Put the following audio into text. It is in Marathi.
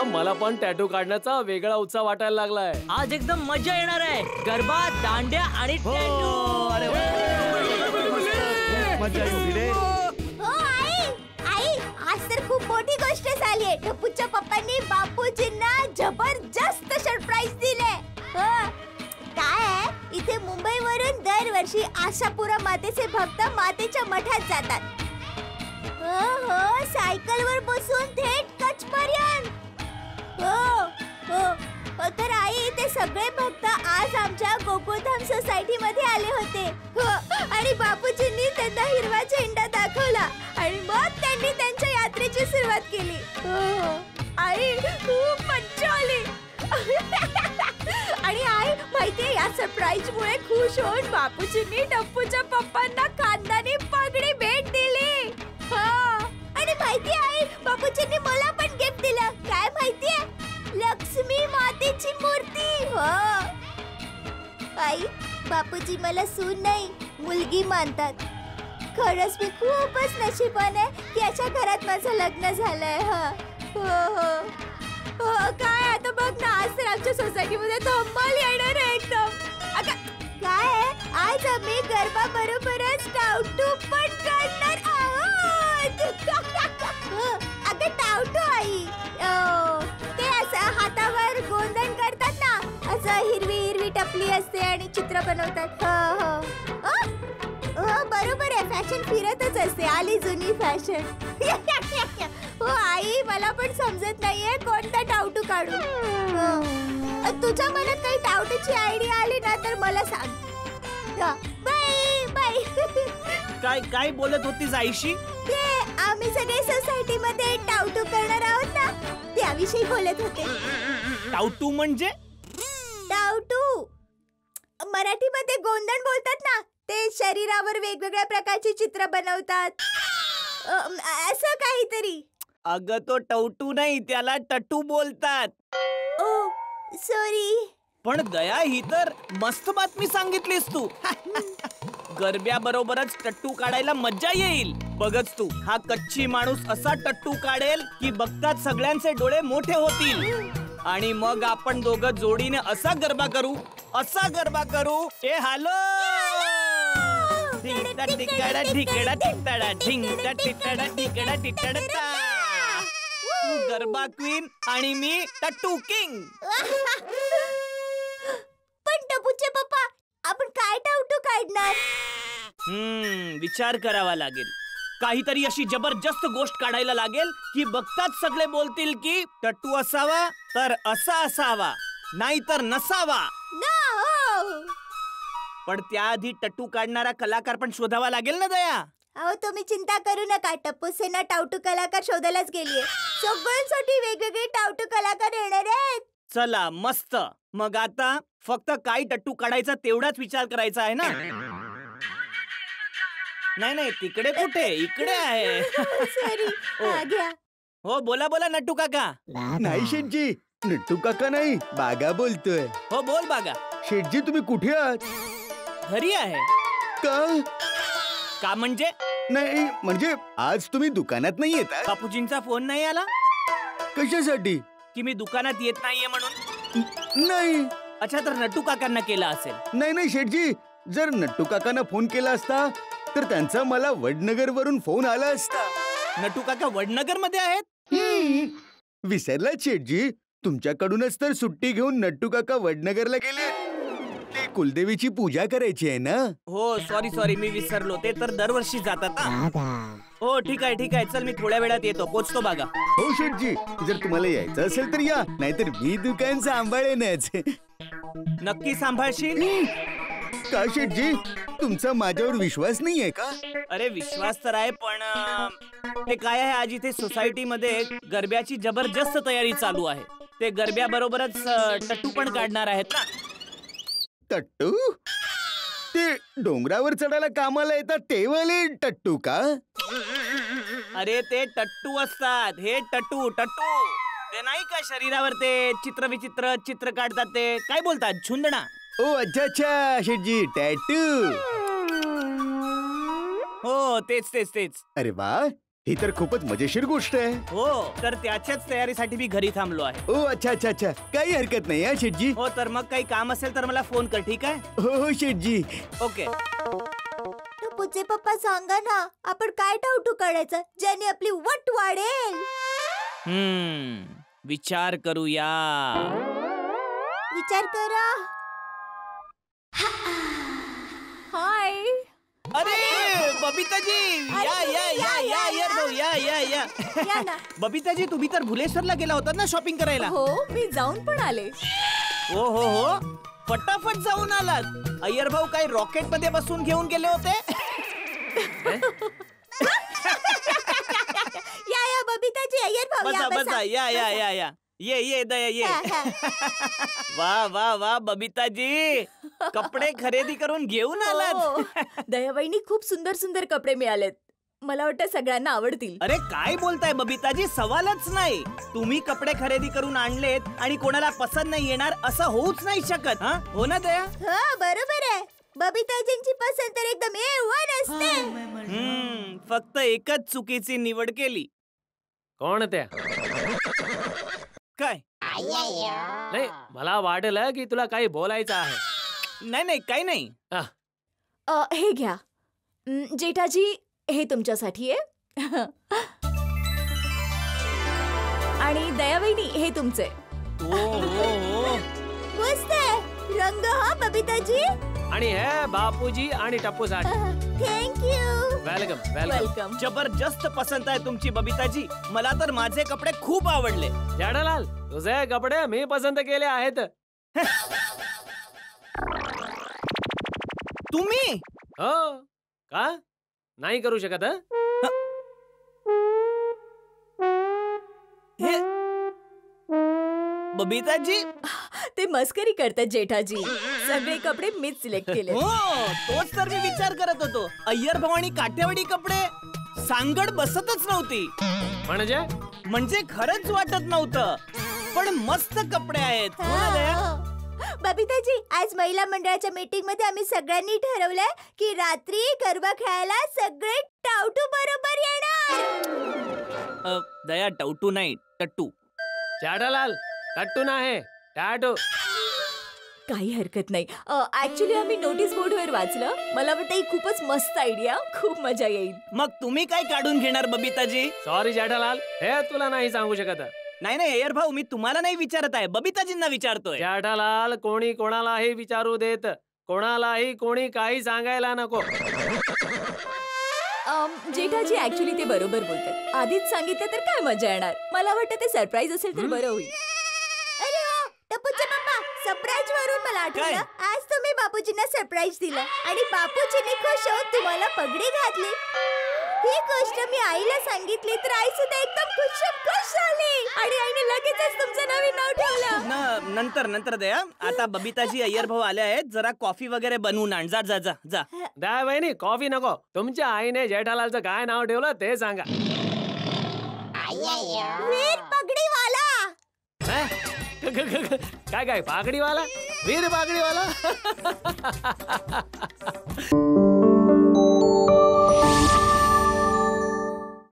मला पण टॅटू काढण्याचा वेगळा उत्साह वाटायला लागलाय. आज एकदम मजा येणार आहे. गरबा, दांड्या आणि टॅटू. मजा येईल रे. हो आई, आज तर खूप मोठी गोष्ट झाली आहे. टप्पूच्या पप्पांनी बापूजींना जबरदस्त सरप्राईज दिले. काय आहे, इथे मुंबईवरून दरवर्षी आशापुरा मातेचे भक्त मातेच्या मठात जातात. हो, सायकलवर बसून थेट कचपर्यंत. हो, तर आई, ते सगळे भक्त आज आमच्या गोकुळधाम सोसायटी मध्ये आले होते. आणि बापूजींनी त्यांना हिरवा झेंडा दाखवला आणि मग त्यांनी त्यांच्या यात्रेची सुरुवात केली. आई, खूप मज्जा आली. आणि आई, माहितीये, या सरप्राईज मुळे खुश होऊन बापूजींनी टप्पूच्या पप्पांना खानदानी पगडी भेट दिली. आणि माहितीये आई, बापूजींनी मला पण गिफ्ट दिलं. काय माहितीये? लक्ष्मी मातेची मूर्ती. हो आई, बापूजी मला सून नाही, मुलगी मानतात. खरंच मी खूपच नशिबाने की अशा घरात माझं लग्न झालंय. हो, काय आता बघ ना, आज तर आमच्या सोसायटीमध्ये धम्माल येणार आहे एकदम. काय आहे, आज आम्ही गरबा बरोबरच टावटू पण काढणार आहोत. अगं टावटू आई, ते असं हातावर गोंधन करतात ना, असं हिरवी हिरवी टपली असते आणि चित्र बनवतात. हो, बरोबर आहे, फॅशन फिरतच असते. आली जुनी फॅशन. हो आई, मला पण समजत नाहीये कोणता टावटू काढू. तुझ्या मनात काही टावटूची आयडिया आली ना तर मला सांग. Bye bye. काय बोलत होतीस आईशी? ते आम्ही सगळे सोसायटी मध्ये टावटू करणार आहोत ना, त्याविषयी बोलत होते. टावटू म्हणजे? टावटू मराठीमध्ये गोंधन बोलतात ना, ते शरीरावर वेगवेगळ्या प्रकारची चित्र बनवतात, असं काहीतरी. अगं तो टवटू नाही, त्याला टटू बोलतात. ओ सॉरी. पण दया, ही तर मस्त बातमी सांगितलीस तू. गरब्याबरोबरच टट्टू काढायला मज्जा येईल. बघच तू, हा कच्ची माणूस असा टट्टू काढेल की बघतात सगळ्यांचे डोळे मोठे होतील. आणि मग आपण दोघं जोडीने असा गरबा करू, असा गरबा करू. ए हालो, ढिंगटा टिकडा ढिकडा टिकडा ढिंगटा टिकडा ढिकडा टिकडा. तू गरबा क्वीन आणि मी टट्टू किंग. पण टपूचे पप्पा, आपण काय टावटू काढणार? विचार करावा लागेल. काहीतरी अशी जबरदस्त गोष्ट काढायला लागेल की बघताच सगळे बोलतील की टट्टू असावा तर असा असावा, नाही तर नसावा. पण त्याआधी टट्टू काढणारा कलाकार पण शोधावा लागेल ना दया. अहो, तुम्ही चिंता करू नका. टप्पू सेना टावटू कलाकार शोधायलाच गेलीये. सगळ्यांसाठी वेगवेगळे टावटू कलाकार येणार आहेत. चला मस्त. मग आता फक्त काय टट्टू काढायचा तेवढाच विचार करायचा आहे ना. नाही, तिकडे कुठे, इकडे आहे. सॉरी. घ्या. हो, बोला नट्टू काका. नाही शेठजी, नट्टू काका नाही, बागा बोलतोय. हो, बोल बागा. शेठजी, तुम्ही कुठे आहात? घरी आहे. का म्हणजे? नाही म्हणजे आज तुम्ही दुकानात नाही येत? बापूजींचा फोन नाही आला? कशासाठी? की मी दुकानात येत नाहीये म्हणून? नाही. अच्छा, तर नट्टू काकांना केला असेल. नाही शेठजी, जर नट्टू काकांना फोन केला असता तर त्यांचा मला वडनगर वरून फोन आला असता. नट्टू काका वडनगर मध्ये आहेत? विसरला शेठजी, तुमच्याकडूनच तर सुट्टी घेऊन नट्टू काका वडनगरला गेले. ते कुलदेवीची पूजा करायची आहे ना. हो, सॉरी, मी विसरलो. ते तर दरवर्षी जातात. हो, ठीक आहे. चल, मी थोड्या वेळात येतो. पोचतो बागा. हो शेठजी, जर तुम्हाला यायचं असेल तर या, नाहीतर मी दुकान सांभाळेनच. नक्की सांभाळशील? का शेठजी, तुमचा माझ्यावर विश्वास नाहीये का? अरे विश्वास तर आहे, पण ते काय आहे, आज इथे सोसायटी मध्ये गरब्याची जबरदस्त तयारी चालू आहे. ते गरब्या बरोबरच टट्टू पण काढणार आहेत ना. टट्टू? ते डोंगरावर चढायला कामाला येतात ते वाले टट्टू का? अरे ते टट्टू असतात. हे टट्टू ते नाही का शरीरावर ते चित्र चित्र काढतात, ते काय बोलतात, झुंदणा. ओ अच्छा शेठजी, टॅटू. हो, तेच. अरे वा, ही तर खूपच मजेशीर गोष्ट आहे. हो, तर त्याच्याच तयारीसाठी मी घरी थांबलो आहे. ओ अच्छा अच्छा अच्छा, काही हरकत नाही हा शेठजी. हो, तर मग काही काम असेल तर मला फोन कर, ठीक आहे? हो हो शेठजी. ओके. टप्पूचे पप्पा सांगा ना, आपण काय टावटू काढायचं ज्याने आपली वट वाढेल. विचार करूया. विचार करा. हाय. अरे बबिताजी, या या या या या भाऊ, या या या. या ना. बबिताजी, तुम्ही तर भुलेश्वरला गेला होता ना शॉपिंग करायला? हो, मी जाऊन पण आले. हो हो हो, फटाफट जाऊन आलात. अय्यर भाऊ काही रॉकेट मध्ये बसून घेऊन गेले होते? या या बबिताजी, अय्यर भाऊ या, बसा बसा, या या या या. ये ये दया ये. वा वा वा बबिताजी, कपडे खरेदी करून घेऊन आलात. दयाबाईंनी खूप सुंदर सुंदर कपडे मिळालेत. मला वाटतं सगळ्यांना आवडतील. अरे काय बोलताय बबिताजी, सवालच नाही. तुम्ही कपडे खरेदी करून आणलेत आणि कोणाला पसंत नाही येणार असं होऊच नाही शकत. हा, हो ना दया? हो, बरोबर आहे. बबिताजींची पसंत तर एकदम A1 असते. फक्त एकच चुकीची निवड केली. कोण त्या? काय? नाही, मला वाटलं की तुला काही बोलायचं आहे. नाही नाही, काही नाही. हे घ्या. जेठाजी, हे तुमच्यासाठी आहे. आणि दयाबाईंनी हे तुमचे. हो हो हो, मस्त आहे रंग हा बबिताजी. आणि हे बापूजी आणि टप्पूसाठी. थँक्यू. Welcome welcome. वेलकम. जबरदस्त पसंत आहे तुमची बबिताजी. मला तर माझे कपडे खूप आवडले. जेठालाल, तुझे कपडे मी पसंत केले आहेत. तुम्ही? हो का? नाही करू शकत? हे बबिताजी, ते मस्करी करतात जेठाजी. सगळे कपडे मीच सिलेक्ट केले. हो, तोच तर मी विचार करत होतो. अय्यर भाऊ आणि काठेवाडी कपडे सांगड बसतच नव्हती. म्हणजे खरंच वाटत नव्हतं. पण मस्त कपडे आहेत. हो ना दया? बबिताजी, आज महिला मंडळाच्या मीटिंग मध्ये आम्ही सगळ्यांनी ठरवलंय की रात्री गरबा खेळायला सगळे टावटू बरोबर येणार. दया, टावटू नाही, टट्टू. जेठालाल, टट्टू नाही, टॅटू. काही हरकत नाही. ऍक्च्युली आम्ही नोटीस बोर्डवर वाचलं. मला वाटतं ही खूपच मस्त आयडिया. खूप मजा येईल. मग तुम्ही काय काढून घेणार बबिताजी? सॉरी जेठालाल, हे तुला नाही सांगू शकत. नाही नाही अय्यर भाऊ, मी तुम्हाला नाही विचारत आहे, बबिताजींना विचारतोय. जेठालाल, कोणी कोणालाही विचारू देत. कोणालाही कोणी काही सांगायला नको. जेठाजी, ऍक्च्युली ते बरोबर बोलतात. आधीच सांगितलं तर काय मजा येणार. मला वाटतं ते सरप्राईज असेल तर बरं होईल. अरे हो, टप्पूचे पप्पा, सरप्राईज वरून मला आठवलं. आज तुम्ही बापूजींना सरप्राईज दिलं आणि बापूजींनी खुश होऊन तुम्हाला पगडी घातली. ही गोष्ट मी आईला सांगितली तर आई सुद्धा एकदम खुश झाली आणि आईने लगेचच तुमचं नवीन नाव ठेवलं. नंतर दया. आता बबिताजी, अय्यर भाऊ आले आहेत. जरा कॉफी वगैरे बनवून आण. जा जा जा जा. दया बहिणी, कॉफी नको. तुमच्या आईने जेठालालचं काय नाव ठेवलं ते सांगा. वीर पगडीवाला. काय काय पागडीवाला? वीर पागडीवाला.